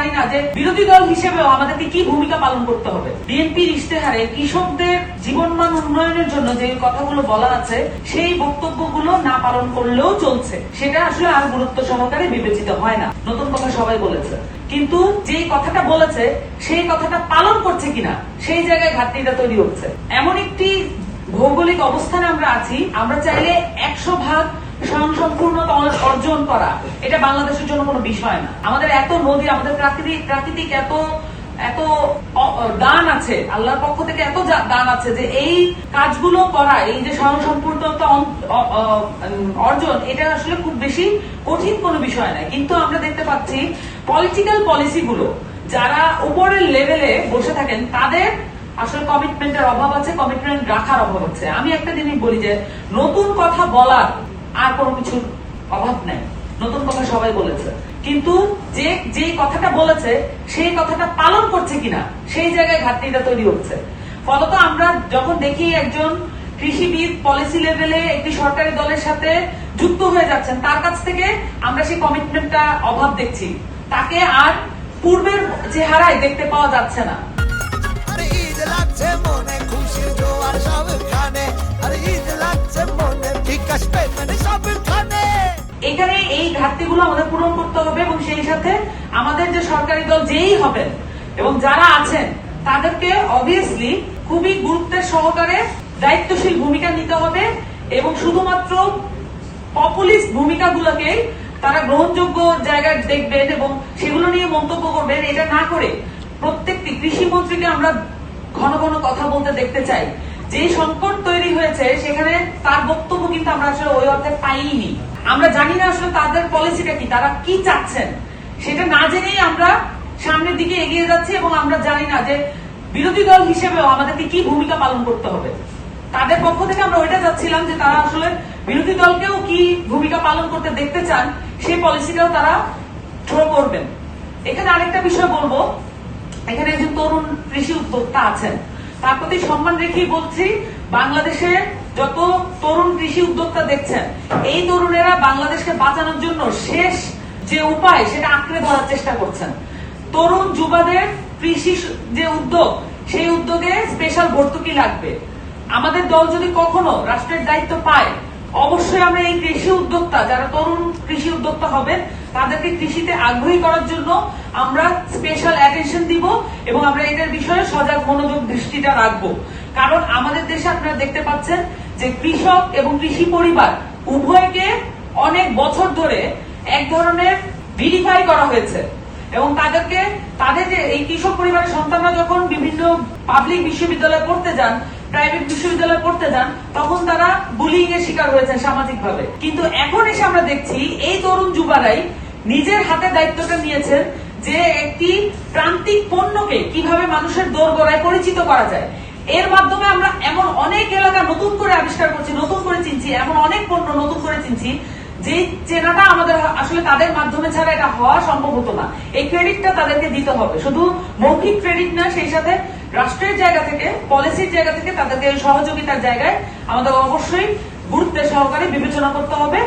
জানি না যে বিরোধী দল হিসেবেও আমাদেরকে কি ভূমিকা পালন করতে হবে। বিএনপির ইশতেহারে কৃষকদের জীবনমান উন্নয়নের জন্য যে কথাগুলো বলা আছে সেই বক্তব্যগুলো না পালন করলেও চলছে, সেটা আসলে আর গুরুত্ব সহকারে বিবেচিত হয় না। নতুন কথা সবাই বলেছে, কিন্তু যে কথাটা বলেছে সেই কথাটা পালন করছে কিনা সেই জায়গায় ঘাটতিটা তৈরি হচ্ছে। এমন একটি ভৌগোলিক অবস্থানে আমরা আছি, আমরা চাইলে 100% স্বয়ংসম্পূর্ণতা অর্জন করা এটা বাংলাদেশের জন্য কোনো বিষয় না। আমাদের এত নদী, আমাদের প্রাকৃতিক এত দান আছে, আল্লাহর পক্ষ থেকে এত দান আছে যে এই কাজগুলো করা, এই যে স্বয়ংসম্পূর্ণতা অর্জন, এটা আসলে খুব বেশি কঠিন কোনো বিষয় না। কিন্তু আমরা দেখতে পাচ্ছি পলিটিক্যাল পলিসিগুলো যারা উপরের লেভেলে বসে থাকেন তাদের আসলে কমিটমেন্টের অভাব আছে, কমিটমেন্ট রাখার অভাব আছে। আমি একটা জিনিস বলি যে নতুন কথা বলার আর কোনো কিছুর অভাব নাই, নতুন কথা সবাই বলেছে, কিন্তু যে কথাটা বলেছে সেই কথাটা পালন করছে কিনা সেই জায়গায় ঘাটতিটা তৈরি হচ্ছে। ফলত আমরা যখন দেখি একজন কৃষিবিদ পলিসি লেভেলে একটি সরকারি দলের সাথে যুক্ত হয়ে যাচ্ছেন, তার কাছ থেকে আমরা সেই কমিটমেন্টটা অভাব দেখছি, তাকে আর পূর্বের চেহারায় দেখতে পাওয়া যাচ্ছে না। এখানে এই ঘাটতিগুলো আমাদের পূরণ করতে হবে এবং সেই সাথে আমাদের যে সরকারি দল যেই হবেন এবং যারা আছেন তাদেরকে অবভিয়াসলি খুবই গুরুত্বের সহকারে দায়িত্বশীল ভূমিকা নিতে হবে এবং শুধুমাত্র পপুলিস্ট ভূমিকাগুলোকে তারা গ্রহণযোগ্য জায়গায় দেখবেন এবং সেগুলো নিয়ে মন্তব্য করবেন, এটা না করে প্রত্যেকটি কৃষি মন্ত্রীকে আমরা ঘন ঘন কথা বলতে দেখতে চাই। যে সংকট তৈরি হয়েছে সেখানে তার বক্তব্য কিন্তু আমরা আসলে ওই অর্থে পাইনি। আমরা জানি না আসলে তাদের পলিসিটা কি, তারা কি চাচ্ছেন, সেটা না জেনেই আমরা সামনের দিকে এগিয়ে যাচ্ছি এবং আমরা জানি না যে বিরোধী দল হিসেবেও আমাদেরকে কি ভূমিকা পালন করতে হবে। তাদের পক্ষ থেকে আমরা ওইটা চাচ্ছিলাম যে তারা আসলে বিরোধী দলকেও কি ভূমিকা পালন করতে দেখতে চান সেই পলিসিটাও তারা থ্রো করবেন। এখানে আরেকটা বিষয় বলবো, এখানে একজন তরুণ কৃষি উদ্যোক্তা আছেন, তার প্রতি সম্মান রেখেই বলছি, বাংলাদেশে যত তরুণ কৃষি উদ্যোক্তা দেখছেন, এই তরুণেরা বাংলাদেশকে বাঁচানোর জন্য শেষ যে উপায় সেটা আঁকড়ে ধরার চেষ্টা করছেন। তরুণ যুবাদের কৃষি যে উদ্যোগ, সেই উদ্যোগে স্পেশাল ভর্তুকি লাগবে। আমাদের দল যদি কখনো রাষ্ট্রের দায়িত্ব পায়, অবশ্যই আমরা এই কৃষি উদ্যোক্তা, যারা তরুণ কৃষি উদ্যোক্তা হবেন, তাদেরকে কৃষিতে আগ্রহী করার জন্য আমরা স্পেশাল অ্যাটেনশন দিব এবং আমরা এটার বিষয়ে সজাগ মনোযোগ দৃষ্টিটা রাখবো। কারণ আমাদের দেশে আপনারা দেখতে পাচ্ছেন যে কৃষক এবং কৃষি পরিবার উভয়কে অনেক বছর ধরে এক ধরনের ভিলিফাই করা হয়েছে এবং তাদের যে এই কৃষক পরিবারের সন্তানরা যখন বিভিন্ন পাবলিক বিশ্ববিদ্যালয়ে পড়তে যান, প্রাইভেট বিশ্ববিদ্যালয়ে পড়তে যান, তখন তারা বুলিং এর শিকার হয়েছেন সামাজিক ভাবে। কিন্তু এখন এসে আমরা দেখছি এই তরুণ যুবারাই নিজের হাতে দায়িত্বটা নিয়েছেন যে একটি প্রান্তিক পণ্যকে কিভাবে মানুষের দোরগোড়ায় পরিচিত করা যায়। এর মাধ্যমে আমরা এমন অনেক এলাকা নতুন করে আবিষ্কার করছি, নতুন করে চিনছি, এমন অনেক পণ্য নতুন করে চিনছি যে চেনাটা আমাদের আসলে তাদের মাধ্যমে ছাড়া এটা হওয়া সম্ভব হতো না। এই ক্রেডিটটা তাদেরকে দিতে হবে, শুধু মৌখিক ক্রেডিট না, সেই সাথে রাষ্ট্রের জায়গা থেকে, পলিসির জায়গা থেকে তাদেরকে সহযোগিতার জায়গায় আমাদের অবশ্যই গুরুত্বের সহকারে বিবেচনা করতে হবে।